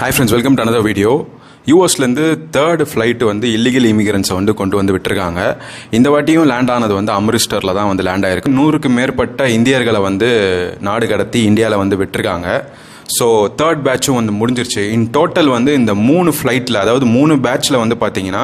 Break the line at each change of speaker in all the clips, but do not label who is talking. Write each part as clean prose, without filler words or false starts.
Hi friends, welcome to another video. யூஎஸ்லேருந்து third flight வந்து illegal இமிகிரன்ஸை வந்து கொண்டு வந்து விட்டுருக்காங்க. இந்த வாட்டியும் லேண்ட் ஆனது வந்து அம்ரிஸ்டரில் தான் வந்து லேண்ட் ஆயிருக்கு. 100க்கு மேற்பட்ட இந்தியர்களை வந்து நாடு கடத்தி இந்தியாவில் வந்து விட்டுருக்காங்க. ஸோ தேர்ட் பேட்சும் வந்து முடிஞ்சிருச்சு. இன் டோட்டல் வந்து இந்த 3 ஃப்ளைட்டில், அதாவது 3 பேட்சில் வந்து பார்த்தீங்கன்னா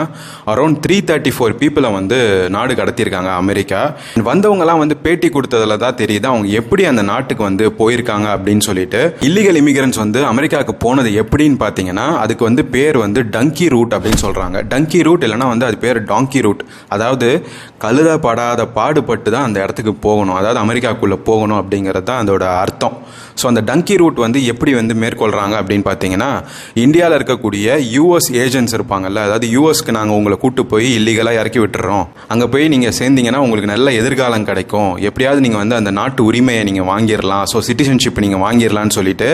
அரௌண்ட் 334 பீப்புளை வந்து நாடு கடத்தியிருக்காங்க அமெரிக்கா. வந்தவங்கலாம் வந்து பேட்டி கொடுத்ததில் தான் தெரியுது அவங்க எப்படி அந்த நாட்டுக்கு வந்து போயிருக்காங்க அப்படின்னு சொல்லிட்டு. இல்லீகல் இமிகிரன்ஸ் வந்து அமெரிக்காவுக்கு போனது எப்படின்னு பார்த்தீங்கன்னா அதுக்கு வந்து பேர் வந்து டங்கி ரூட் அப்படின்னு சொல்கிறாங்க. டங்கி ரூட் இல்லைனா வந்து அது பேர் டாங்கி ரூட். அதாவது கழுதப்படாத பாடுபட்டு தான் அந்த இடத்துக்கு போகணும், அதாவது அமெரிக்காவுக்குள்ளே போகணும் அப்படிங்கிறது தான் அதோட அர்த்தம். ஸோ அந்த டங்கி ரூட் வந்து எப்படி வந்து மேற்கொள்கிறாங்க அப்படின்னு பார்த்தீங்கன்னா, இந்தியாவில் இருக்கக்கூடிய யூஎஸ் ஏஜென்ட்ஸ் இருப்பாங்கல்ல, அதாவது யூஎஸ்க்கு நாங்கள் உங்களை கூட்டு போய் இல்லீகலாக இறக்கி விட்டுறோம், அங்கே போய் நீங்கள் சேர்ந்தீங்கன்னா உங்களுக்கு நல்ல எதிர்காலம் கிடைக்கும், எப்படியாவது நீங்கள் வந்து அந்த நாட்டு உரிமையை நீங்கள் வாங்கிடலாம், ஸோ சிட்டிசன்ஷிப் நீங்கள் வாங்கிடலான்னு சொல்லிட்டு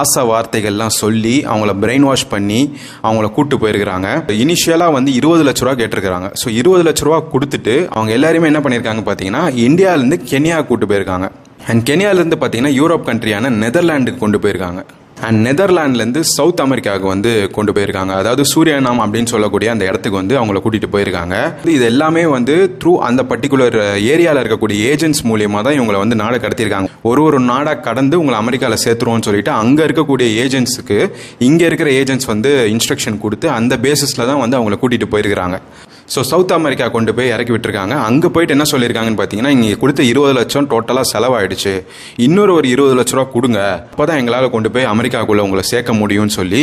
ஆசை வார்த்தைகள்லாம் சொல்லி அவங்கள பிரெயின் வாஷ் பண்ணி அவங்கள கூட்டு போயிருக்கிறாங்க. இனிஷியலாக வந்து 20 லட்ச ரூபா கேட்டிருக்கிறாங்க. ஸோ 20 லட்ச ரூபா கொடுத்துட்டு அவங்க எல்லாருமே என்ன பண்ணியிருக்காங்க பார்த்தீங்கன்னா, இந்தியாவிலேருந்து கென்யா கூட்டு போயிருக்காங்க. அண்ட் கென்யாவிலேருந்து பார்த்தீங்கன்னா யூரோப் கண்ட்ரியான நெதர்லாண்டுக்கு கொண்டு போயிருக்காங்க. அண்ட் நெதர்லாண்ட்லேருந்து சவுத் அமெரிக்காவுக்கு வந்து கொண்டு போயிருக்காங்க. அதாவது சூரியனாம் அப்படின்னு சொல்லக்கூடிய அந்த இடத்துக்கு வந்து அவங்கள கூட்டிகிட்டு போயிருக்காங்க. இது எல்லாமே வந்து த்ரூ அந்த பர்டிகுலர் ஏரியாவில் இருக்கக்கூடிய ஏஜென்ட்ஸ் மூலியமாக தான் இவங்களை வந்து நாடு கடத்தியிருக்காங்க. ஒரு நாடாக கடந்து உங்களை அமெரிக்காவில் சேர்த்துருவோம்னு சொல்லிட்டு அங்கே இருக்கக்கூடிய ஏஜென்ட்ஸுக்கு இங்கே இருக்கிற ஏஜென்ட்ஸ் வந்து இன்ஸ்ட்ரக்ஷன் கொடுத்து அந்த பேசிஸில் தான் வந்து அவங்கள கூட்டிகிட்டு போயிருக்கிறாங்க. ஸோ சவுத் அமெரிக்கா கொண்டு போய் இறக்கி விட்டுருக்காங்க. அங்கே போயிட்டு என்ன சொல்லியிருக்காங்கன்னு பார்த்தீங்கன்னா, இங்கே கொடுத்த 20 லட்சம் டோட்டலாக செலவாயிடுச்சு, இன்னொரு 20 லட்ச ரூபா கொடுங்க, அப்போ தான் எங்களால் கொண்டு போய் அமெரிக்காவுக்குள்ளே உங்களை சேர்க்க முடியும்னு சொல்லி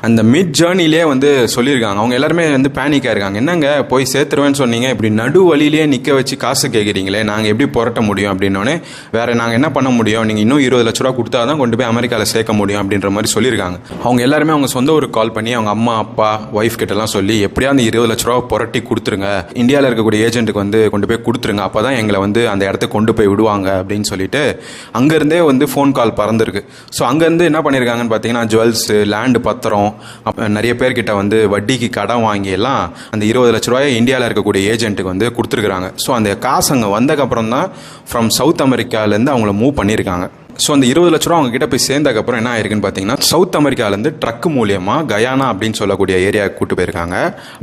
அந்த மிட் ஜேர்னிலே வந்து சொல்லியிருக்காங்க. அவங்க எல்லாருமே வந்து பேனிக்காக இருக்காங்க. என்னங்க போய் சேர்த்துருவேன்னு சொன்னீங்க, இப்படி நடு வழியிலேயே நிற்க வச்சு காசு கேட்குறீங்களே, நாங்கள் எப்படி புரட்ட முடியும் அப்படின்னோடனே, வேறு நாங்கள் என்ன பண்ண முடியும், நீங்கள் இன்னும் 20 லட்ச ரூபா கொடுத்தா தான் கொண்டு போய் அமெரிக்காவில் சேர்க்க முடியும் அப்படின்ற மாதிரி சொல்லியிருக்காங்க. அவங்க எல்லாருமே அவங்க சொந்த ஊருக்கு கால் பண்ணி அவங்க அம்மா அப்பா ஒய்ஃப் கிட்டலாம் சொல்லி எப்படியா அந்த 20 லட்ச ரூபா புரட்டி கொடுத்துருங்க, இந்தியாவில் இருக்கக்கூடிய ஏஜென்ட்டுக்கு வந்து கொண்டு போய் கொடுத்துருங்க, அப்போ தான் எங்களை வந்து அந்த இடத்துக்கு கொண்டு போய் விடுவாங்க அப்படின்னு சொல்லிட்டு அங்கேருந்தே வந்து ஃபோன் கால் பறந்துருக்கு. ஸோ அங்கேருந்து என்ன பண்ணியிருக்காங்கன்னு பார்த்தீங்கன்னா, ஜுவல்ஸு, லேண்டு பத்திரம், நிறைய பேர்கிட்ட வந்து வட்டிக்கு கடன் வாங்கி எல்லாம் அந்த 20 லட்ச ரூபாயை இந்தியாவில் இருக்கக்கூடிய ஏஜென்ட்டுக்கு வந்து கொடுத்துருக்குறாங்க. ஸோ அந்த காசு அங்கே வந்தக்கப்புறம் தான் ஃப்ரம் சவுத் அமெரிக்காவிலேருந்து அவங்கள மூவ் பண்ணியிருக்காங்க. ஸோ அந்த 20 லட்ச ரூபா அவங்க கிட்ட போய் சேர்ந்ததுக்கப்புறம் என்ன ஆயிருக்குன்னு பார்த்தீங்கன்னா, சவுத் அமெரிக்காவிலேருந்து ட்ரக் மூலியமாக கயானா அப்படின்னு சொல்லக்கூடிய ஏரியாவுக்கு கூட்டு போயிருக்காங்க.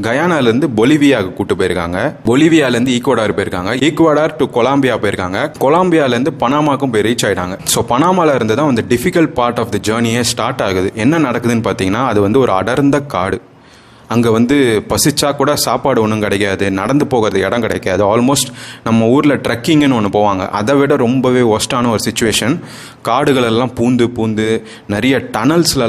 கயானாலேருந்து பொலிவியாவுக்கு கூட்டு போயிருக்காங்க. பொலிவியாலேருந்து ஈக்குவடார் போயிருக்காங்க. ஈக்குவடார் டு கொலம்பியா போயிருக்காங்க. கொலம்பியாலேருந்து பனாமாக்கும் போய் ரீச் ஆயிட்டாங்க. ஸோ பனாமால இருந்து தான் வந்து டிஃபிகல்ட் பார்ட் ஆஃப் தி ஜேர்னியே ஸ்டார்ட் ஆகுது. என்ன நடக்குதுன்னு பார்த்தீங்கன்னா, அது வந்து ஒரு அடர்ந்த காடு. அங்கே வந்து பசிச்சா கூட சாப்பாடு ஒன்றும் கிடைக்காது, நடந்து போகிறது இடம் கிடைக்காது. ஆல்மோஸ்ட் நம்ம ஊரில் ட்ரெக்கிங்னு ஒன்று போவாங்க, அதை விட ரொம்பவே ஒஸ்டான ஒரு சுச்சுவேஷன். காடுகளெல்லாம் பூந்து நிறைய டனல்ஸ்ல